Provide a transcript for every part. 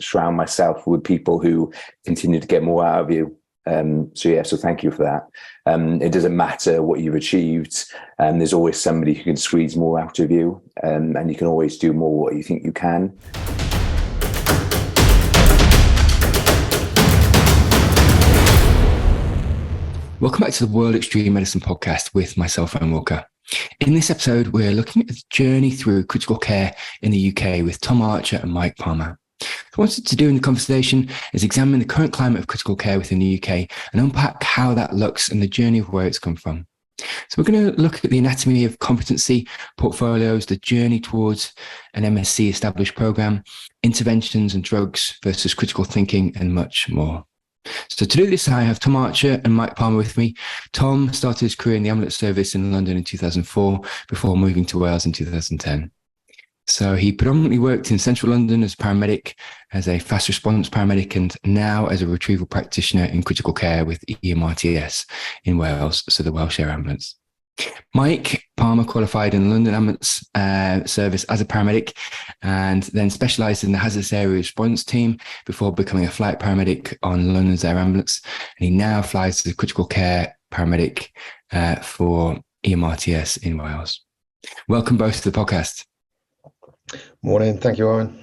surround myself with people who continue to get more out of you. So thank you for that. It doesn't matter what you've achieved, there's always somebody who can squeeze more out of you, and you can always do more what you think you can. Welcome back to the World Extreme Medicine podcast with myself, Eoin Walker. In this episode, we're looking at the journey through critical care in the UK with Tom Archer and Mike Palmer. What I wanted to do in the conversation is examine the current climate of critical care within the UK and unpack how that looks and the journey of where it's come from. So we're going to look at the anatomy of competency, portfolios, the journey towards an MSc established programme, interventions and drugs versus critical thinking, and much more. So to do this, I have Tom Archer and Mike Palmer with me. Tom started his career in the ambulance service in London in 2004 before moving to Wales in 2010. So he predominantly worked in central London as a paramedic, as a fast response paramedic, and now as a retrieval practitioner in critical care with EMRTS in Wales, so the Welsh Air Ambulance. Mike Palmer qualified in the London Ambulance service as a paramedic and then specialised in the Hazardous Area Response team before becoming a flight paramedic on London's Air Ambulance. And he now flies as a critical care paramedic for EMRTS in Wales. Welcome both to the podcast. Morning. Thank you, Eoin.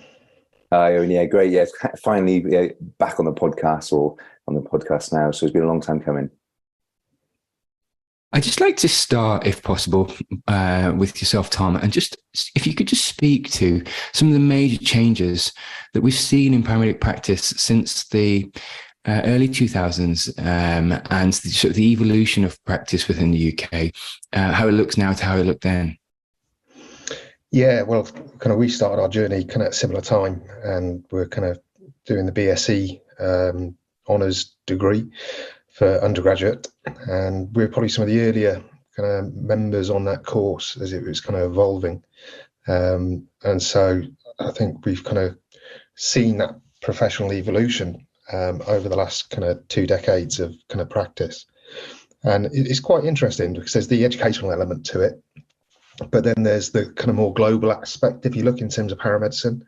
Hi, Eoin. Yeah, great. Yeah, finally back on the podcast, or on the podcast now. So it's been a long time coming. I'd just like to start, if possible, with yourself, Tom, and just if you could just speak to some of the major changes that we've seen in paramedic practice since the early 2000s, and sort of the evolution of practice within the UK, how it looks now to how it looked then. Yeah, well, kind of we started our journey kind of at a similar time, and we're kind of doing the BSc honours degree for undergraduate, and we're probably some of the earlier kind of members on that course as it was kind of evolving. And so I think we've kind of seen that professional evolution over the last kind of 2 decades of kind of practice. And it's quite interesting because there's the educational element to it, but then there's the kind of more global aspect. If you look in terms of paramedicine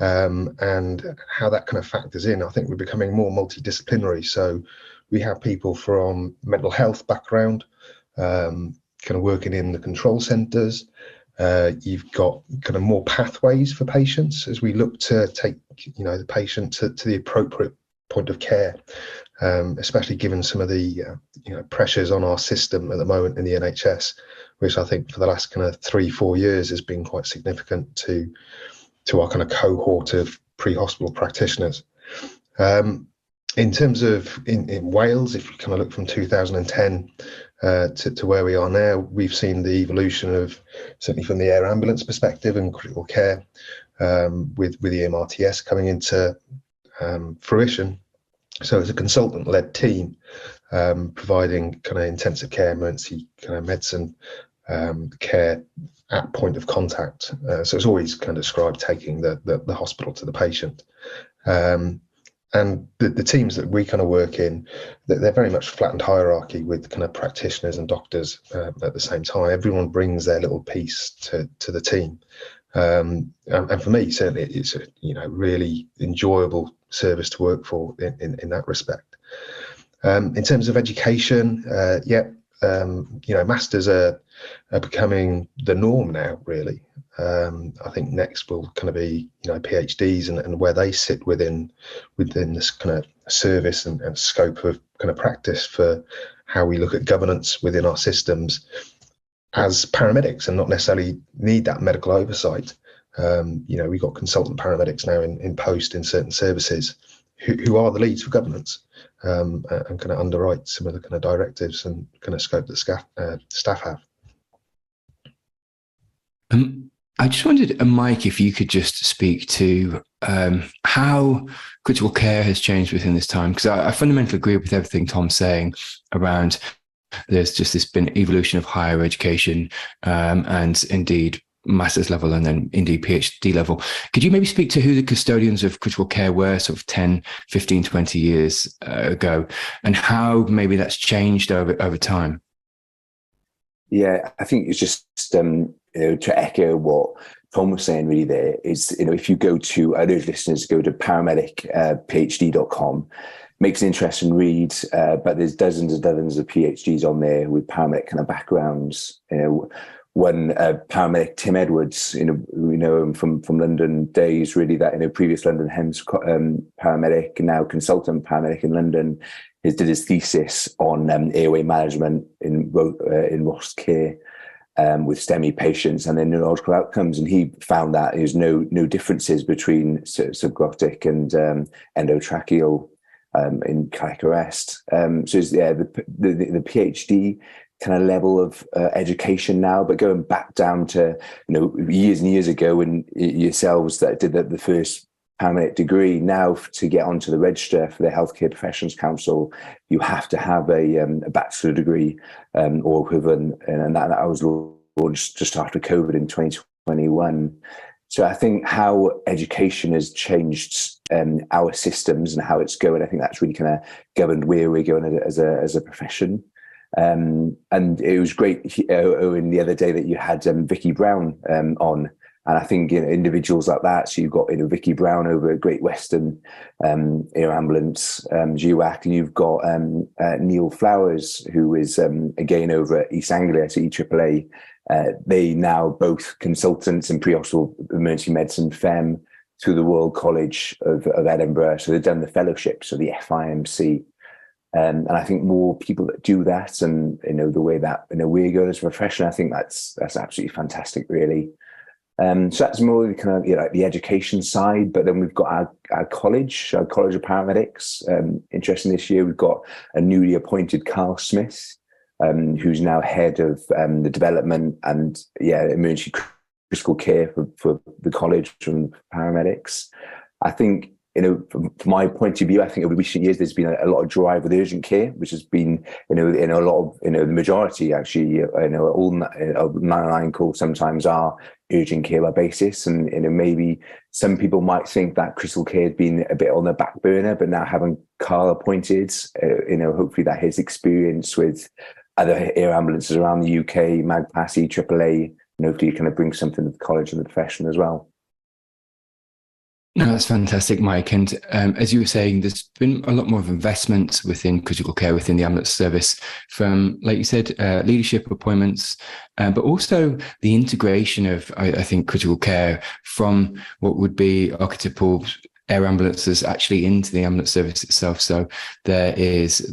and how that kind of factors in, I think we're becoming more multidisciplinary. So we have people from mental health background, kind of working in the control centres. You've got kind of more pathways for patients as we look to take, the patient to the appropriate point of care, especially given some of the, pressures on our system at the moment in the NHS, which I think for the last kind of 3-4 years has been quite significant to our kind of cohort of pre-hospital practitioners. In terms of in Wales, if you kind of look from 2010 to where we are now, we've seen the evolution of, certainly from the air ambulance perspective and critical care, with the EMRTS coming into fruition. So it's a consultant-led team providing kind of intensive care, emergency kind of medicine care at point of contact. So it's always kind of described taking the hospital to the patient. And the teams that we kind of work in, they're very much flattened hierarchy with kind of practitioners and doctors at the same time. Everyone brings their little piece to the team. And for me, certainly, it's a really enjoyable service to work for in that respect. In terms of education, masters are becoming the norm now, really. I think next will kind of be, PhDs and where they sit within this kind of service and scope of kind of practice for how we look at governance within our systems as paramedics and not necessarily need that medical oversight. We've got consultant paramedics now in post in certain services who are the leads for governance and kind of underwrite some of the kind of directives and kind of scope that staff have. I just wondered, Mike, if you could just speak to how critical care has changed within this time, because I fundamentally agree with everything Tom's saying around there's just been evolution of higher education and indeed master's level and then indeed PhD level. Could you maybe speak to who the custodians of critical care were sort of 10, 15, 20 years ago and how maybe that's changed over time? Yeah, I think it's just to echo what Tom was saying really there is, if you go to, I urge listeners to go to paramedicphd.com. Makes an interesting read, but there's dozens and dozens of PhDs on there with paramedic kind of backgrounds. One paramedic, Tim Edwards, we know him from London days, really, that previous London HEMS paramedic, now consultant paramedic in London, did his thesis on airway management in Ross Care with STEMI patients and their neurological outcomes, and he found that there's no differences between subglottic and endotracheal in cardiac arrest. So the PhD kind of level of education now, but going back down to years and years ago when yourselves that did the first paramedic degree, now to get onto the register for the Healthcare Professions Council, you have to have a bachelor degree or equivalent, and that was launched just after COVID in 2021. So I think how education has changed our systems and how it's going, I think that's really kind of governed where we're going as a profession. And it was great, Eoin, the other day that you had Vicky Brown on. And I think individuals like that. So you've got Vicky Brown over at Great Western Air Ambulance, GWAC, and you've got Neil Flowers, who is again over at East Anglia, so EAAA. They now both consultants in pre-hospital emergency medicine FEM through the Royal College of Edinburgh. So they've done the fellowship, so the FIMC. And I think more people that do that, and the way that we're going as a profession, I think that's absolutely fantastic, really. So that's more kind of like the education side, but then we've got our College of Paramedics. Interesting this year, we've got a newly appointed Carl Smith, who's now head of the development and emergency critical care for the College of Paramedics. I think from my point of view, I think over recent years there's been a lot of drive with urgent care, which has been in a lot of the majority actually. All 999 calls sometimes are urgent care by basis, and maybe some people might think that critical care had been a bit on the back burner, but now having Carl appointed, hopefully that his experience with other air ambulances around the UK, MAGPAS, EAAA, hopefully kind of bring something to the college and the profession as well. No, that's fantastic, Mike. And as you were saying, there's been a lot more of investment within critical care, within the ambulance service from, like you said, leadership appointments, but also the integration of, I think, critical care from what would be archetypal air ambulances actually into the ambulance service itself. So there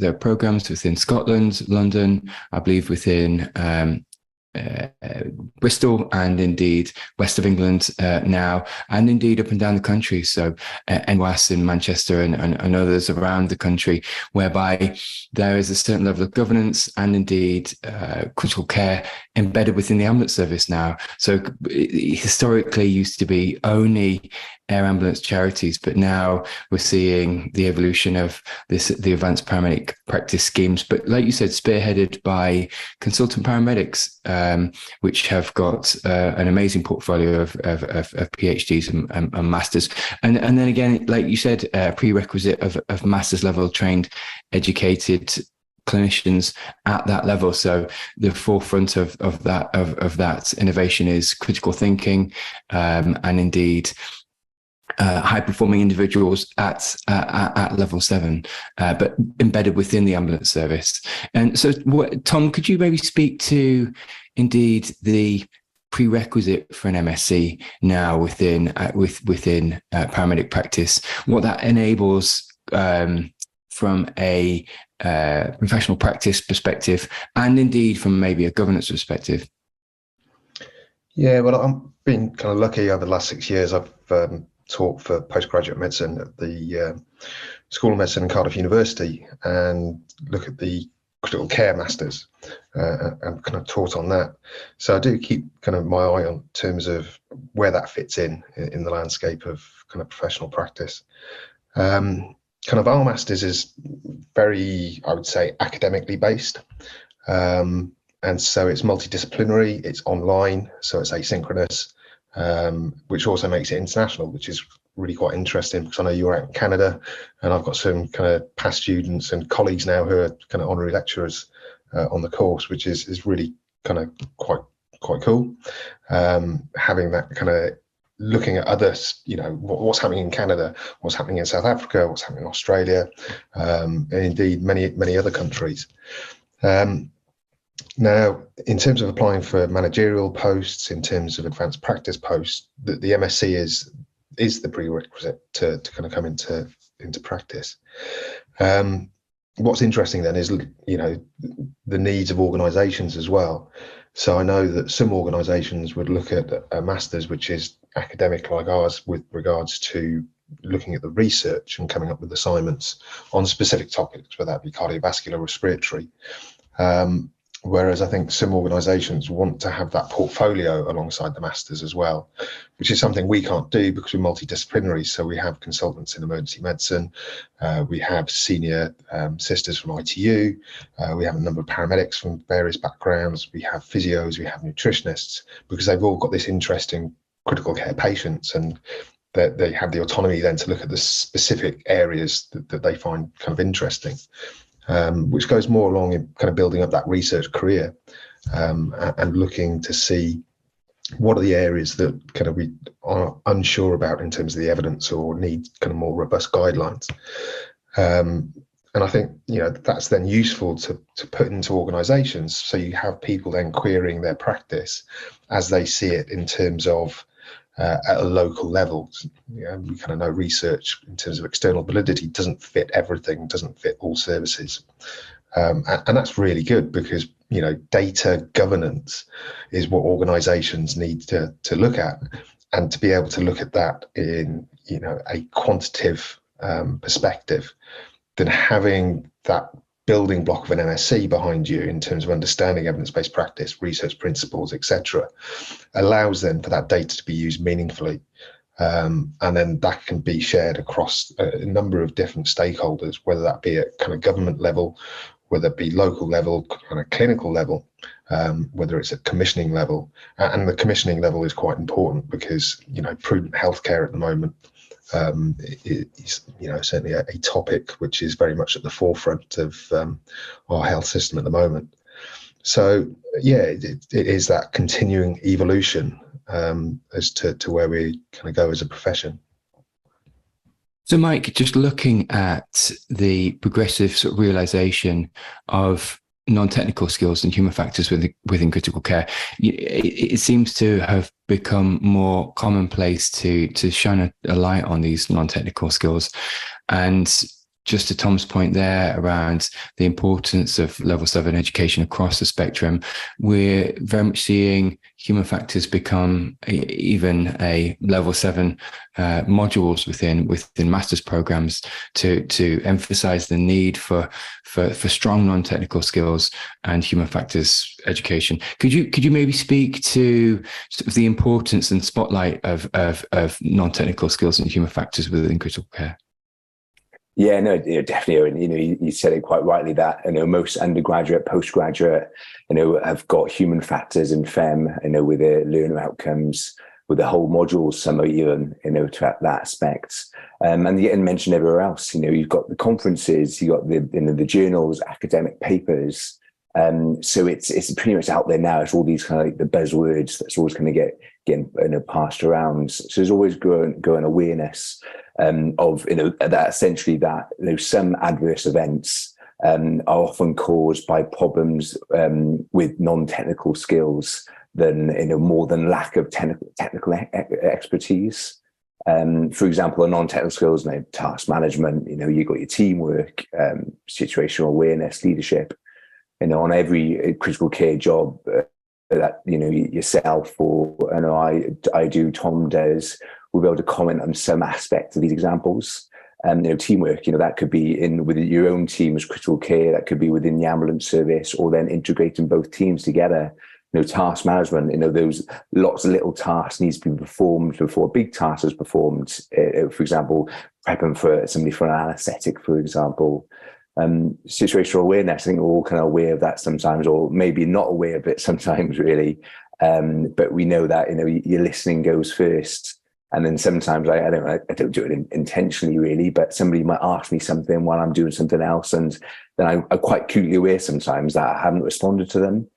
are programs within Scotland, London, I believe within Bristol, and indeed west of England now, and indeed up and down the country. So NWAS in Manchester and others around the country, whereby there is a certain level of governance and indeed critical care embedded within the ambulance service now. So it historically used to be only air ambulance charities, but now we're seeing the evolution of the advanced paramedic practice schemes, but like you said, spearheaded by consultant paramedics, which have got an amazing portfolio of PhDs and masters, and then again, like you said, prerequisite of master's level trained, educated clinicians at that level. So the forefront of that innovation is critical thinking, and indeed high performing individuals at level 7, but embedded within the ambulance service. And so, Tom, could you maybe speak to indeed the prerequisite for an MSc now within paramedic practice, what that enables from a professional practice perspective, and indeed from maybe a governance perspective? Yeah, well, I've been kind of lucky over the last 6 years. I've taught for postgraduate medicine at the School of Medicine in Cardiff University, and look at the critical care masters and kind of taught on that. So I do keep kind of my eye on terms of where that fits in the landscape of kind of professional practice. Kind of our masters is very, I would say, academically based. And so it's multidisciplinary, it's online, so it's asynchronous, which also makes it international, which is really quite interesting, because I know you're out in Canada, and I've got some kind of past students and colleagues now who are kind of honorary lecturers on the course, which is really kind of quite quite cool. Having that kind of looking at others, what's happening in Canada, what's happening in South Africa, what's happening in Australia, and indeed many other countries. Now, in terms of applying for managerial posts, in terms of advanced practice posts, the MSc is the prerequisite to kind of come into practice. What's interesting then is, the needs of organisations as well. So I know that some organisations would look at a master's, which is academic like ours, with regards to looking at the research and coming up with assignments on specific topics, whether that be cardiovascular, respiratory. Whereas I think some organisations want to have that portfolio alongside the masters as well, which is something we can't do because we're multidisciplinary. So we have consultants in emergency medicine, we have senior sisters from ITU, we have a number of paramedics from various backgrounds, we have physios, we have nutritionists, because they've all got this interest in critical care patients, and that they have the autonomy then to look at the specific areas that they find kind of interesting. Which goes more along in kind of building up that research career, and looking to see what are the areas that kind of we are unsure about in terms of the evidence or need kind of more robust guidelines. And I think, that's then useful to put into organisations. So you have people then querying their practice as they see it in terms of at a local level. We kind of know research in terms of external validity doesn't fit everything, doesn't fit all services. And that's really good because, data governance is what organizations need to look at, and to be able to look at that in, a quantitative perspective, then having that building block of an MSc behind you in terms of understanding evidence-based practice, research principles, etc., allows then for that data to be used meaningfully. And then that can be shared across a number of different stakeholders, whether that be at kind of government level, whether it be local level, kind of clinical level, whether it's at commissioning level. And the commissioning level is quite important because, prudent healthcare at the moment is certainly a topic which is very much at the forefront of our health system at the moment. So it is that continuing evolution as to where we kind of go as a profession. So Mike, just looking at the progressive sort of realization of non-technical skills and human factors within critical care, it seems to have become more commonplace to shine a light on these non-technical skills. And just to Tom's point there around the importance of level 7 education across the spectrum, we're very much seeing human factors become even a level 7 modules within master's programs to emphasize the need for strong non-technical skills and human factors education. Could you maybe speak to sort of the importance and spotlight of non-technical skills and human factors within critical care? Yeah, no, definitely. You said it quite rightly that, most undergraduate, postgraduate, have got human factors and FEM, with their learner outcomes, with the whole modules, some are even, to that aspect. And you didn't mention everywhere else, you've got the conferences, you've got the journals, academic papers. So it's pretty much out there now. It's all these kind of like the buzzwords that's always going to get passed around. So there's always growing awareness of that essentially that some adverse events are often caused by problems with non-technical skills than more than lack of technical expertise. For example, non-technical skills, task management. You've got your teamwork, situational awareness, leadership. On every critical care job that yourself or I do, Tom does, we'll be able to comment on some aspect of these examples. Teamwork, that could be with your own team's critical care, that could be within the ambulance service, or then integrating both teams together. Task management, those lots of little tasks needs to be performed before a big task is performed. For example, prepping for somebody for an anaesthetic, for example. Situational awareness, I think we're all kind of aware of that sometimes, or maybe not aware of it sometimes, really. But we know that your listening goes first, and then sometimes I don't do it intentionally, really. But somebody might ask me something while I'm doing something else, and then I'm quite acutely aware sometimes that I haven't responded to them.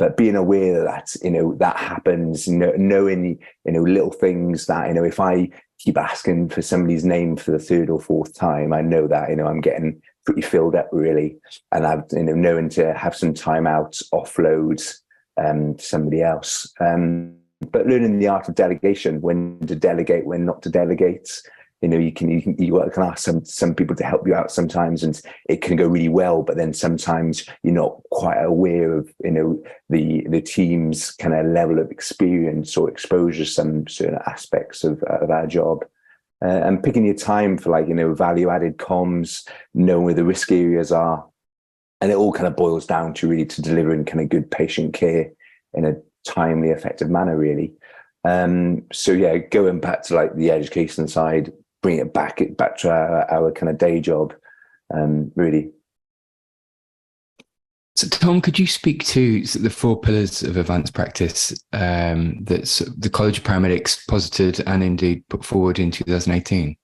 but being aware that, that happens, knowing, little things that, if I keep asking for somebody's name for the third or fourth time, I know that, I'm getting pretty filled up really. And I've, knowing to have some time out, offload to somebody else. But learning the art of delegation, when to delegate, when not to delegate. You can ask some people to help you out sometimes, and it can go really well. But then sometimes you're not quite aware of the team's kind of level of experience or exposure to some certain aspects of our job. And picking your time for value added comms, knowing where the risk areas are, and it all kind of boils down to really to delivering kind of good patient care in a timely, effective manner, really. So yeah, going back to the education side, bring it back to our kind of day job, really. So Tom, could you speak to the 4 pillars of advanced practice that the College of Paramedics posited and indeed put forward in 2018?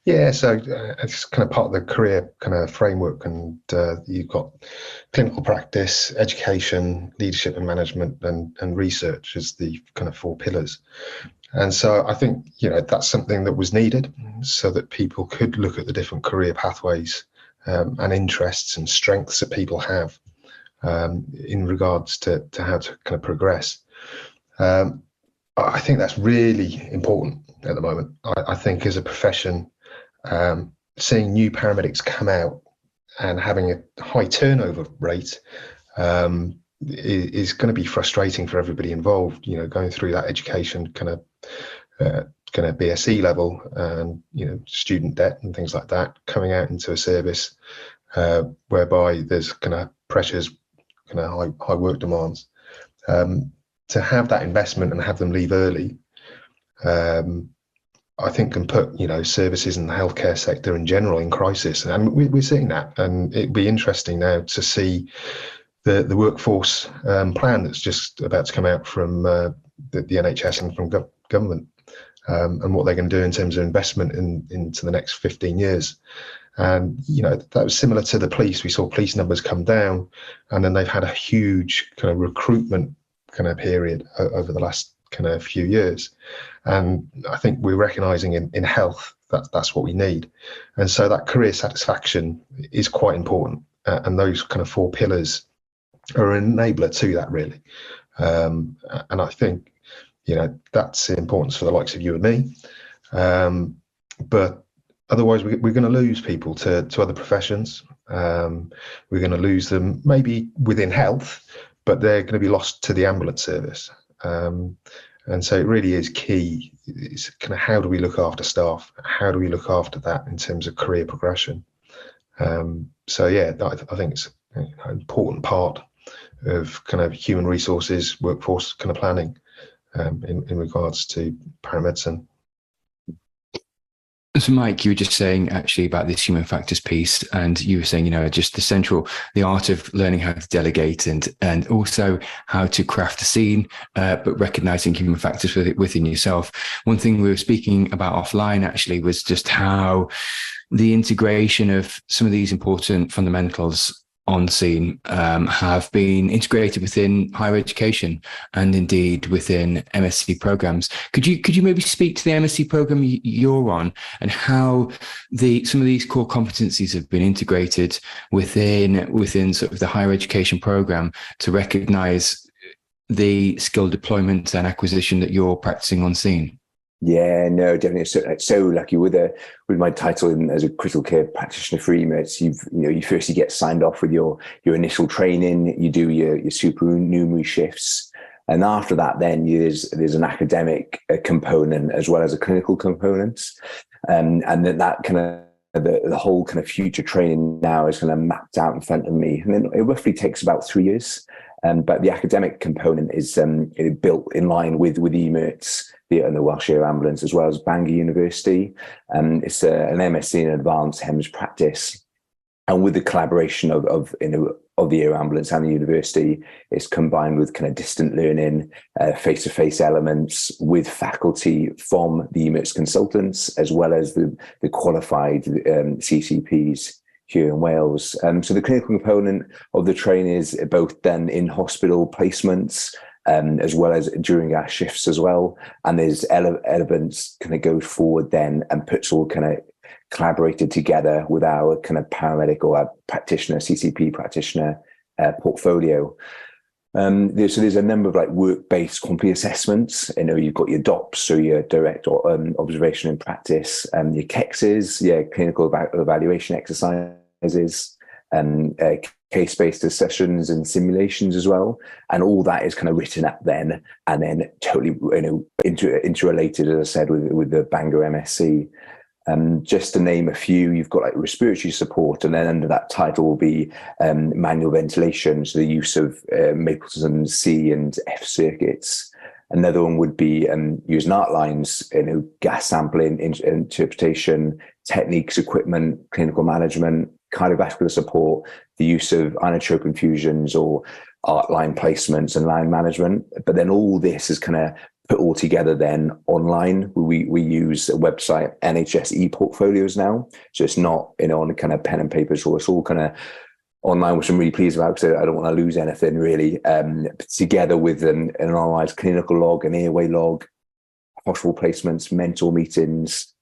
Yeah, so it's kind of part of the career kind of framework, and you've got clinical practice, education, leadership and management, and research as the kind of 4 pillars. And so I think, that's something that was needed so that people could look at the different career pathways and interests and strengths that people have in regards to how to kind of progress. I think that's really important at the moment. I think as a profession, seeing new paramedics come out and having a high turnover rate is going to be frustrating for everybody involved. Going through that education kind of BSc level and student debt and things like that, coming out into a service whereby there's kind of pressures, kind of high work demands, to have that investment and have them leave early. I think can put services in the healthcare sector in general in crisis, and we're seeing that. And it'd be interesting now to see the workforce plan that's just about to come out from the NHS and from government, and what they're going to do in terms of investment into the next 15 years. And that was similar to the police. We saw police numbers come down, and then they've had a huge kind of recruitment kind of period over the last kind of few years. And I think we're recognizing in health that's what we need. And so that career satisfaction is quite important, and those kind of 4 pillars are an enabler to that, really. And I think that's the importance for the likes of you and me, but otherwise we're going to lose people to other professions. We're going to lose them maybe within health, but they're going to be lost to the ambulance service. And so it really is key. It's kind of how do we look after staff? How do we look after that in terms of career progression? So yeah, I think it's an important part of kind of human resources, workforce kind of planning in regards to paramedicine. So Mike, you were just saying actually about this human factors piece, and you were saying, just the art of learning how to delegate and also how to craft a scene, but recognizing human factors within yourself. One thing we were speaking about offline actually was just how the integration of some of these important fundamentals on scene have been integrated within higher education and indeed within MSc programs. Could you maybe speak to the MSc program you're on and how some of these core competencies have been integrated within sort of the higher education program to recognize the skill deployment and acquisition that you're practicing on scene? Yeah, no, definitely. So lucky with my title as a critical care practitioner for EMRTS. You firstly get signed off with your initial training. You do your supernumerary shifts, and after that, then there's an academic component as well as a clinical component, and then that kind of the whole kind of future training now is kind of mapped out in front of me, and then it roughly takes about 3 years. But the academic component is built in line with EMRTS, and the Welsh Air Ambulance, as well as Bangor University. It's an MSc in Advanced HEMS Practice, and with the collaboration of the Air Ambulance and the university, it's combined with kind of distant learning, face-to-face elements with faculty from the EMRTS consultants, as well as the qualified CCPs here in Wales. So the clinical component of the training is both done in hospital placements, as well as during our shifts as well. And there's elements kind of goes forward then and puts all kind of collaborated together with our kind of paramedic or our practitioner, CCP practitioner portfolio. So there's a number of like work-based competency assessments. You've got your DOPS, so your direct observation and practice, your KEXs, clinical evaluation exercises, case-based discussions and simulations as well. And all that is kind of written up then, and then totally interrelated, as I said, with the Bangor MSc. Just to name a few, you've got like respiratory support, and then under that title will be manual ventilation, so the use of Mapleton C and F circuits. Another one would be using art lines, gas sampling, interpretation, techniques, equipment, clinical management, cardiovascular support, the use of inotrope infusions or art line placements and line management. But then all this is kind of put all together then online. We use a website, NHS e-portfolios now. So it's not, on a kind of pen and paper, so it's all kind of online, which I'm really pleased about because I don't want to lose anything really. Together with an analysed clinical log, an airway log, hospital placements, mentor meetings.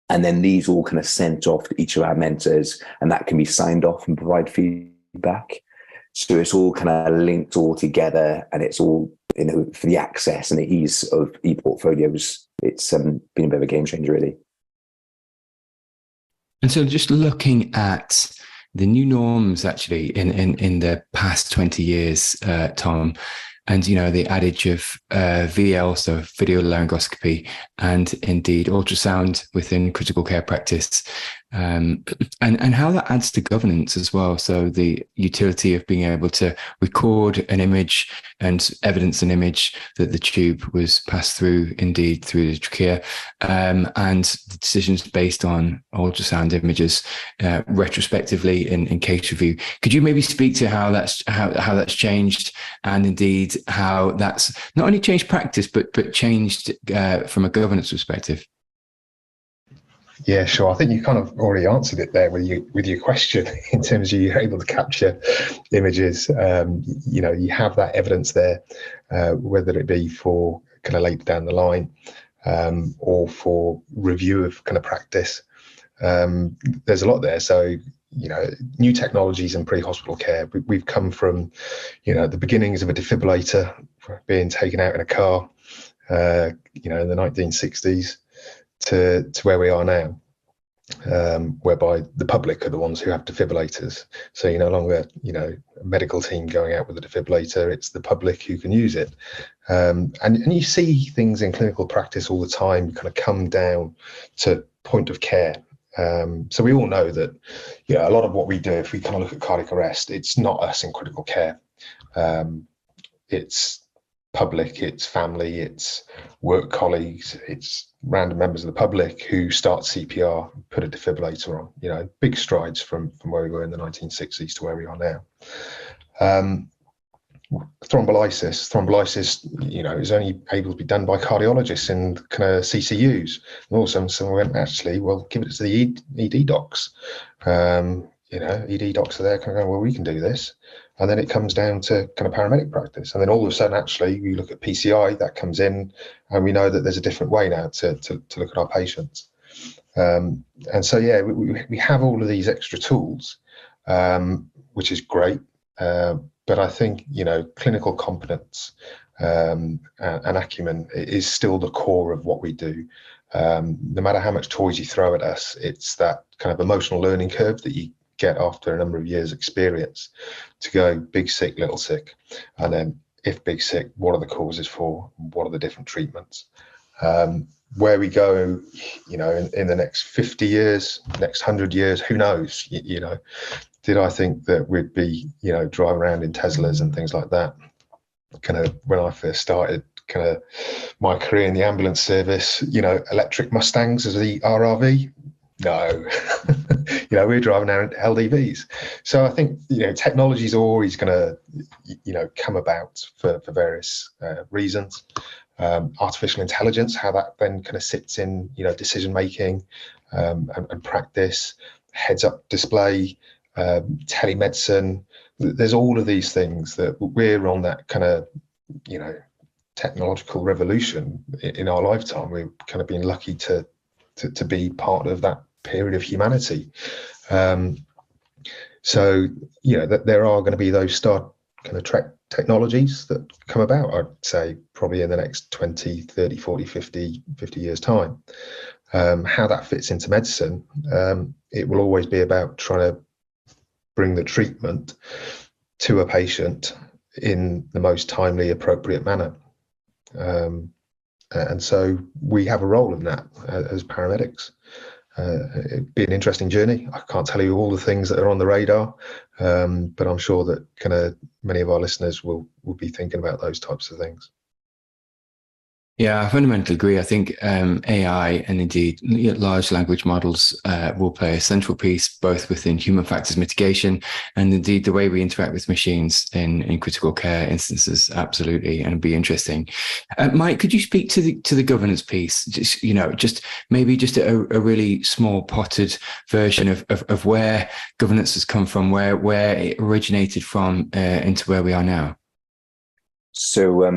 And then these all kind of sent off to each of our mentors, and that can be signed off and provide feedback. So it's all kind of linked all together, and it's all, for the access and the ease of e-portfolios. It's been a bit of a game changer, really. And so just looking at the new norms actually in the past 20 years, Tom, and, the adage of VL, so video laryngoscopy, and indeed ultrasound within critical care practice, and how that adds to governance as well. So the utility of being able to record an image and evidence an image that the tube was passed through, indeed through the trachea, and the decisions based on ultrasound images retrospectively in case review. Could you maybe speak to how that's changed, and indeed how that's not only changed practice but changed from a governance perspective? Yeah, sure. I think you kind of already answered it there with your question in terms of you're able to capture images. You have that evidence there, whether it be for kind of later down the line or for review of kind of practice. There's a lot there. So, new technologies in pre-hospital care. We've come from, the beginnings of a defibrillator being taken out in a car, in the 1960s. To where we are now, whereby the public are the ones who have defibrillators. So you're no longer, a medical team going out with a defibrillator. It's the public who can use it. And you see things in clinical practice all the time kind of come down to point of care. So we all know that, a lot of what we do, if we kind of look at cardiac arrest, it's not us in critical care. It's public, it's family, it's work colleagues, it's random members of the public who start CPR, put a defibrillator on. Big strides from where we were in the 1960s to where we are now. Thrombolysis, is only able to be done by cardiologists in kind of CCUs. And also someone went, actually, well, give it to the ED docs. ED docs are there kind of going, well, we can do this. And then it comes down to kind of paramedic practice. And then all of a sudden, actually, we look at PCI, that comes in, and we know that there's a different way now to look at our patients. And so, we have all of these extra tools, which is great. But I think, clinical competence and acumen is still the core of what we do. No matter how much toys you throw at us, it's that kind of emotional learning curve that you get after a number of years experience to go big sick, little sick, and then if big sick, what are the causes for, what are the different treatments, where we go, in the next 50 years, next 100 years, who knows, did I think that we'd be, driving around in Teslas and things like that? Kind of when I first started kind of my career in the ambulance service, electric Mustangs as the RRV. No, we're driving around LDVs. So I think, technology is always going to, come about for various reasons. Artificial intelligence, how that then kind of sits in, decision making and practice. heads-up display, telemedicine. There's all of these things that we're on that kind of, technological revolution in our lifetime. We've kind of been lucky to be part of that period of humanity. So, that there are going to be those technologies that come about, I'd say, probably in the next 20, 30, 40, 50 years' time. How that fits into medicine, it will always be about trying to bring the treatment to a patient in the most timely, appropriate manner. And so we have a role in that as paramedics. It'd be an interesting journey. I can't tell you all the things that are on the radar, but I'm sure that kind of many of our listeners will be thinking about those types of things. Yeah, I fundamentally agree. I think AI and indeed large language models will play a central piece both within human factors mitigation and indeed the way we interact with machines in critical care instances. Absolutely, and it'd be interesting. Mike, could you speak to the governance piece? Just maybe a really small potted version of where governance has come from, where it originated from, into where we are now. So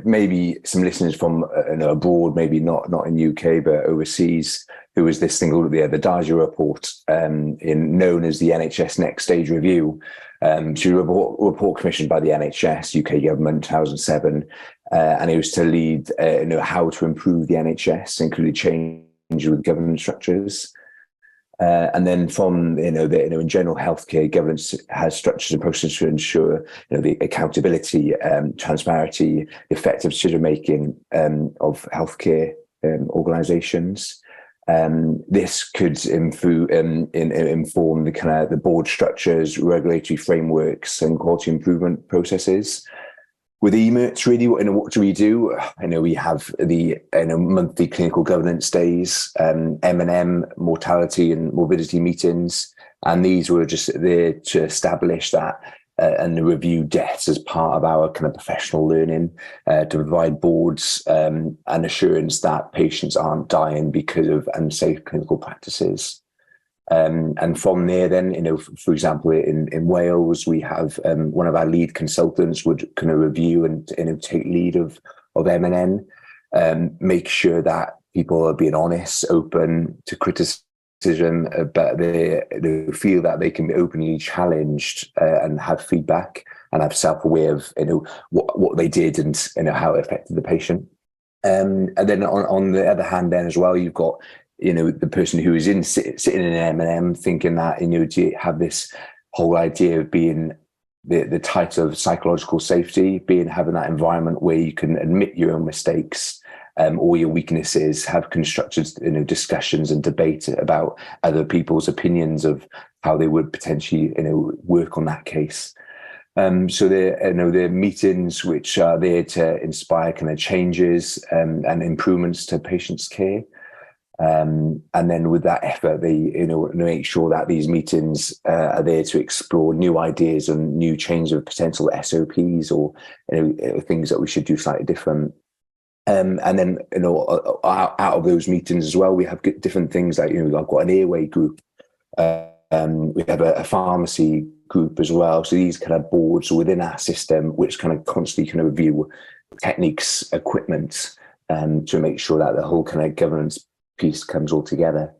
maybe some listeners from abroad, maybe not in UK, but overseas, who was this thing called the DARGA report, known as the NHS Next Stage Review. So a report commissioned by the NHS, UK government, 2007, and it was to lead how to improve the NHS, including change with governance structures. And then from, in general, healthcare governance has structures and processes to ensure, the accountability, transparency, effective decision-making of healthcare organisations. This could inform the board structures, regulatory frameworks and quality improvement processes. With EMRTS, really, what do we do? We have the monthly clinical governance days, M&M, mortality and morbidity meetings, and these were just there to establish that and review deaths as part of our kind of professional learning, to provide boards and assurance that patients aren't dying because of unsafe clinical practices. And from there, then, for example, in Wales, we have one of our lead consultants would kind of review and take lead of M&N, make sure that people are being honest, open to criticism, but they feel that they can be openly challenged and have feedback and have self-aware of what they did and how it affected the patient. And then on the other hand, then as well, you've got the person who is sitting in an M&M thinking that, to have this whole idea of being the title of psychological safety, having that environment where you can admit your own mistakes, or your weaknesses, have constructed, discussions and debate about other people's opinions of how they would potentially, work on that case. So they're meetings which are there to inspire kind of changes and improvements to patients' care. And then with that effort, they make sure that these meetings are there to explore new ideas and new change of potential SOPs or things that we should do slightly different. And then out of those meetings as well, we have different things like I've got an airway group. We have a pharmacy group as well. So these kind of boards within our system, which kind of constantly kind of review techniques, equipment, to make sure that the whole kind of governance piece comes all together.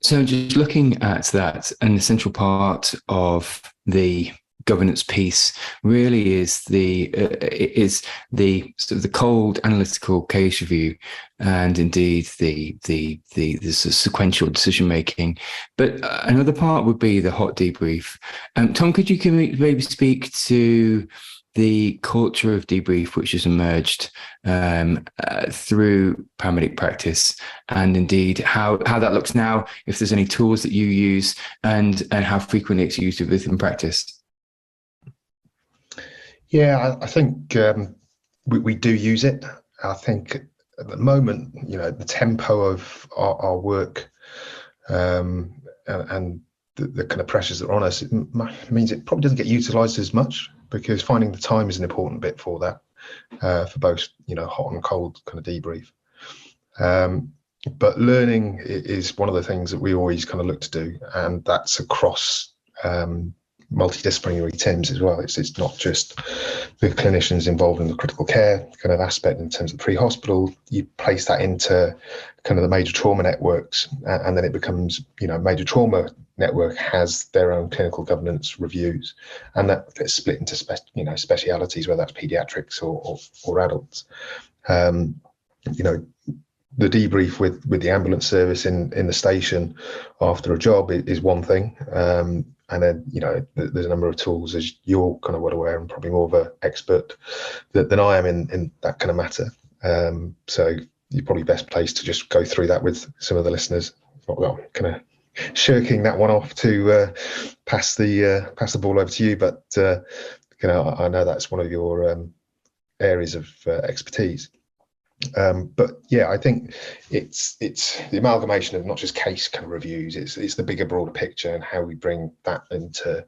So just looking at that, an essential part of the governance piece really is the sort of the cold analytical case review and indeed the sequential decision making. But another part would be the hot debrief. Tom, could you maybe speak to the culture of debrief which has emerged through paramedic practice, and indeed how that looks now, if there's any tools that you use, and how frequently it's used within practice? Yeah, I think we do use it. I think at the moment, the tempo of our work and the kind of pressures that are on us, it means it probably doesn't get utilised as much, because finding the time is an important bit for that, for both hot and cold kind of debrief. But learning is one of the things that we always kind of look to do, and that's across multidisciplinary teams as well. It's not just the clinicians involved in the critical care kind of aspect in terms of pre-hospital. You place that into kind of the major trauma networks, and then it becomes, major trauma network has their own clinical governance reviews, and that gets split into specialities, whether that's pediatrics or adults. The debrief with the ambulance service in the station after a job is one thing. And then, there's a number of tools, as you're kind of well aware, and probably more of an expert than I am in that kind of matter. So you're probably best placed to just go through that with some of the listeners. Well, kind of shirking that one off to pass the ball over to you, but I know that's one of your areas of expertise. But yeah, I think it's the amalgamation of not just case kind of reviews, it's the bigger, broader picture and how we bring that into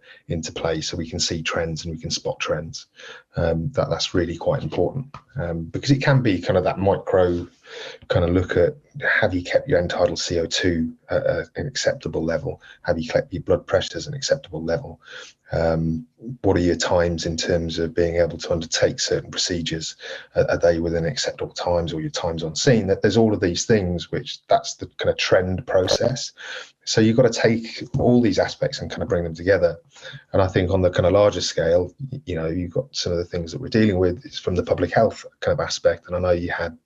play so we can see trends and we can spot trends. That's really quite important, because it can be kind of that micro kind of look at, have you kept your end tidal CO2 at an acceptable level? Have you kept your blood pressures at an acceptable level? What are your times in terms of being able to undertake certain procedures? Are they within acceptable times, or your times on scene? That there's all of these things, which that's the kind of trend process. So you've got to take all these aspects and kind of bring them together. And I think on the kind of larger scale, you've got some of the things that we're dealing with is from the public health kind of aspect. And I know you had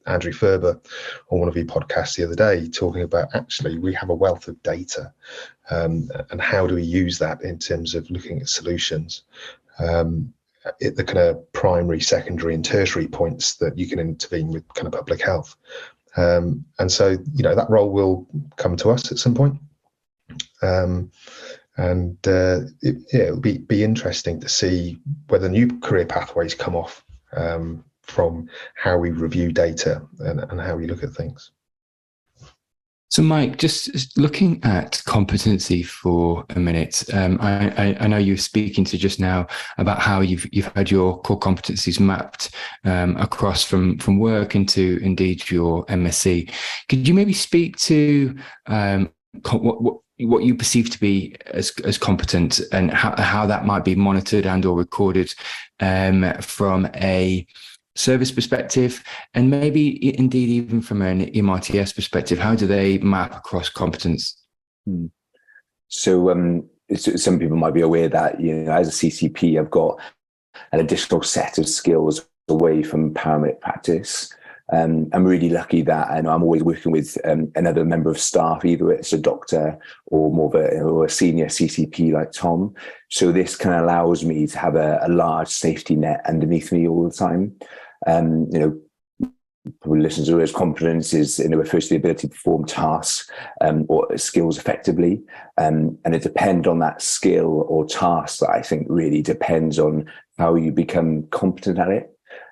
Andrew Ferber on one of your podcasts the other day talking about, actually, we have a wealth of data, and how do we use that in terms of looking at solutions, at the kind of primary, secondary and tertiary points that you can intervene with kind of public health. And so, that role will come to us at some point. It'll be interesting to see whether new career pathways come off from how we review data and how we look at things. So, Mike, just looking at competency for a minute, I know you were speaking to just now about how you've had your core competencies mapped across from work into indeed your MSc. Could you maybe speak to what you perceive to be as competent, and how that might be monitored and or recorded from a service perspective, and maybe indeed even from an EMRTS perspective? How do they map across competence? So some people might be aware that, as a CCP, I've got an additional set of skills away from paramedic practice. I'm really lucky that I'm always working with another member of staff, either it's a doctor or more of a senior CCP like Tom. So this kind of allows me to have a large safety net underneath me all the time. Probably listeners to his competence is, refers to the ability to perform tasks or skills effectively. And it depends on that skill or task that I think really depends on how you become competent at it.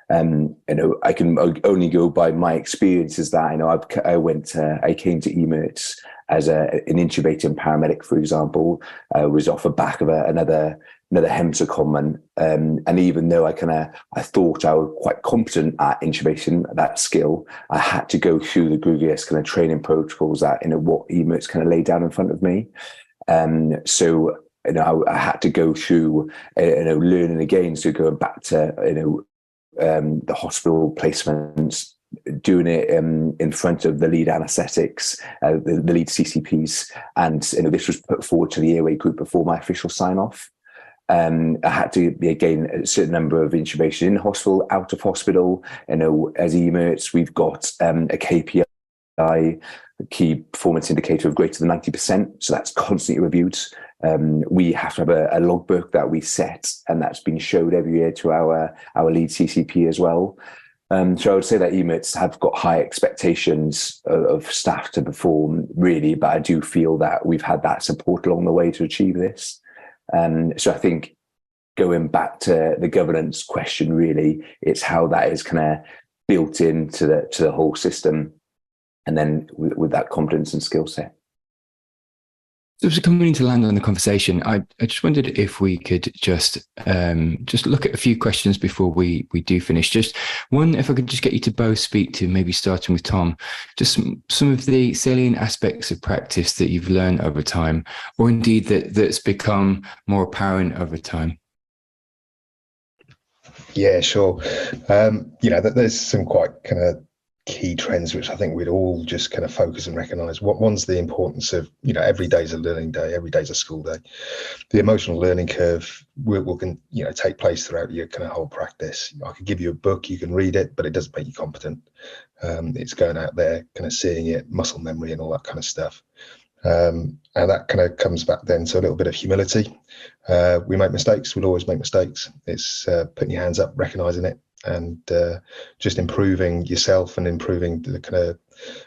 I can only go by my experiences that I came to EMRTS as an intubating paramedic, for example. Was off the back of another HEMSA comment, and even though I thought I was quite competent at intubation, that skill, I had to go through the rigorous kind of training protocols that what EMRTS kind of laid down in front of me. So I had to go through learning again. So going back to the hospital placements, doing it in front of the lead anaesthetics, the lead CCPs, and this was put forward to the airway group before my official sign-off. I had to be, again, a certain number of intubation in hospital, out of hospital. As EMRTS, we've got a KPI, a key performance indicator of greater than 90%. So that's constantly reviewed. We have to have a logbook that we set, and that's been showed every year to our lead CCP as well. So I would say that EMRTS have got high expectations of staff to perform, really, but I do feel that we've had that support along the way to achieve this. So I think going back to the governance question, really, it's how that is kind of built into the whole system, and then with that competence and skill set. So as we're coming to land on the conversation, I just wondered if we could just look at a few questions before we do finish. Just one, if I could just get you to both speak to, maybe starting with Tom, just some of the salient aspects of practice that you've learned over time, or indeed that's become more apparent over time. Yeah, sure. There's some quite kind of key trends which I think we'd all just kind of focus and recognise. One's the importance of, every day's a learning day, every day's a school day. The emotional learning curve will take place throughout your kind of whole practice. I could give you a book, you can read it, but it doesn't make you competent. It's going out there, kind of seeing it, muscle memory and all that kind of stuff. And that kind of comes back then to a little bit of humility. We make mistakes, we'll always make mistakes. It's putting your hands up, recognising it, and just improving yourself and improving the kind of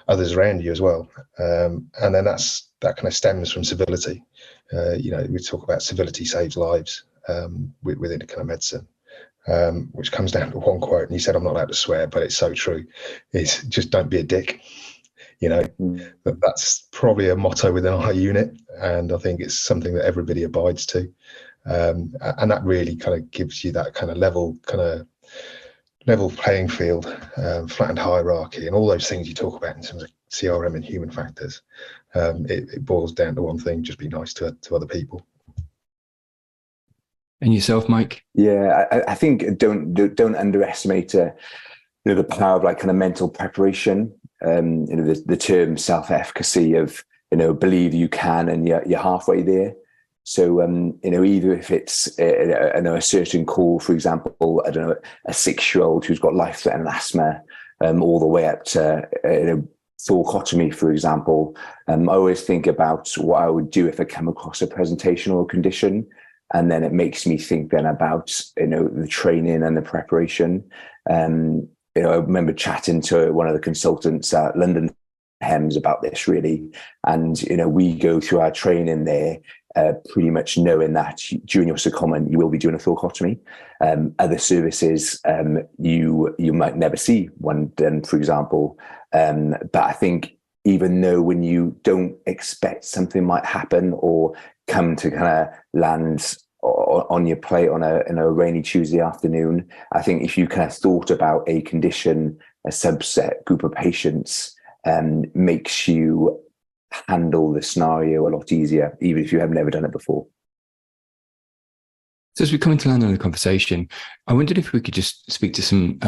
others around you as well. And then that kind of stems from civility. We talk about civility saves lives within kind of medicine, which comes down to one quote. And you said I'm not allowed to swear, but it's so true. It's just don't be a dick. That's probably a motto within our unit, and I think it's something that everybody abides to. And that really kind of gives you that kind of level playing field, flattened hierarchy, and all those things you talk about in terms of CRM and human factors. It boils down to one thing: just be nice to other people. And yourself, Mike? Yeah, I think don't underestimate the power of like kind of mental preparation. The term self-efficacy of believe you can and you're halfway there. So either if it's a certain call, for example, I don't know, a 6-year-old who's got life-threatening asthma, all the way up to thoracotomy, for example. I always think about what I would do if I come across a presentation or a condition, and then it makes me think then about the training and the preparation. I remember chatting to one of the consultants at London HEMS about this really, and we go through our training there pretty much knowing that during your secondment you will be doing a thoracotomy. Other services you might never see one done, for example, but I think even though when you don't expect something might happen or come to kind of land on your plate on a rainy Tuesday afternoon, I think if you kind of thought about a condition, a subset group of patients, makes you handle the scenario a lot easier, even if you have never done it before. So as we come into land on the conversation, I wondered if we could just speak to some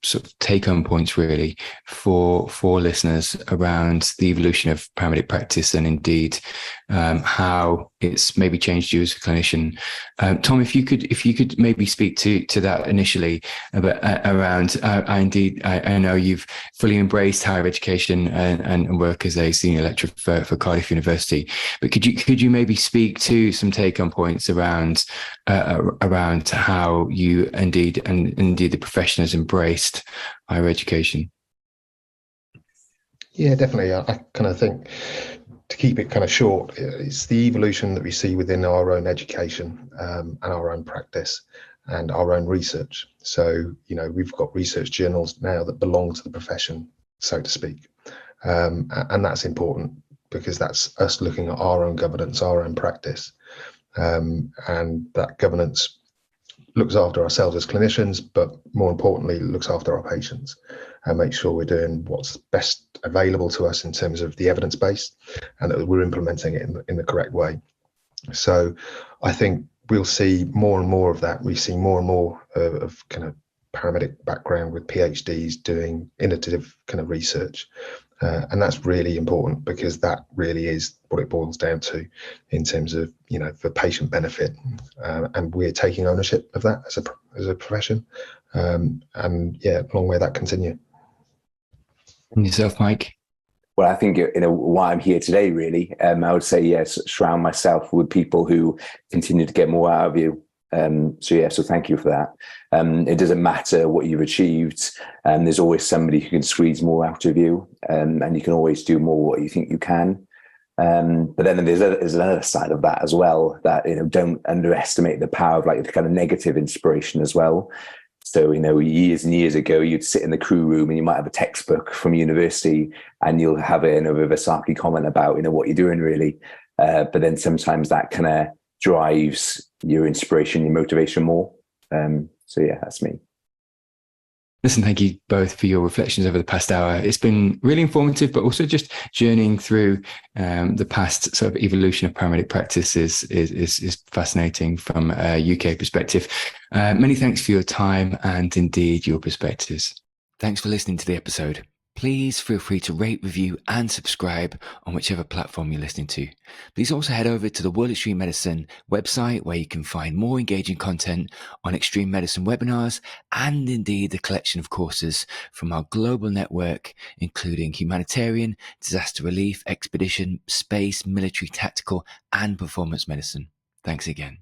sort of take-home points really for listeners around the evolution of paramedic practice and indeed how it's maybe changed you as a clinician. Tom, if you could maybe speak to that initially around. I know you've fully embraced higher education and work as a senior lecturer for Cardiff University, but could you maybe speak to some take-home points around how you indeed the profession has embraced higher education? Yeah, definitely. I kind of think, to keep it kind of short, it's the evolution that we see within our own education and our own practice and our own research. So, we've got research journals now that belong to the profession, so to speak. And that's important because that's us looking at our own governance, our own practice. And that governance looks after ourselves as clinicians, but more importantly, looks after our patients and make sure we're doing what's best available to us in terms of the evidence base and that we're implementing it in the correct way. So I think we'll see more and more of that. We see more and more of kind of paramedic background with PhDs doing innovative kind of research. And that's really important because that really is what it boils down to in terms of, for patient benefit. And we're taking ownership of that as a profession. And yeah, long may that continue. And yourself, Mike? Well, I think, why I'm here today, really, I would say, yes, surround myself with people who continue to get more out of you. So thank you for that. It doesn't matter what you've achieved, there's always somebody who can squeeze more out of you, and you can always do more what you think you can. But then there's another side of that as well, that don't underestimate the power of like the kind of negative inspiration as well. So years and years ago, you'd sit in the crew room and you might have a textbook from university, and you'll have a bit of a sappy comment about what you're doing really. but then sometimes that kind of drives your inspiration, your motivation more. So yeah, that's me. Listen, thank you both for your reflections over the past hour. It's been really informative, but also just journeying through the past sort of evolution of paramedic practice is fascinating from a UK perspective. Many thanks for your time and indeed your perspectives. Thanks for listening to the episode. Please feel free to rate, review, and subscribe on whichever platform you're listening to. Please also head over to the World Extreme Medicine website, where you can find more engaging content on extreme medicine webinars and indeed a collection of courses from our global network, including humanitarian, disaster relief, expedition, space, military, tactical, and performance medicine. Thanks again.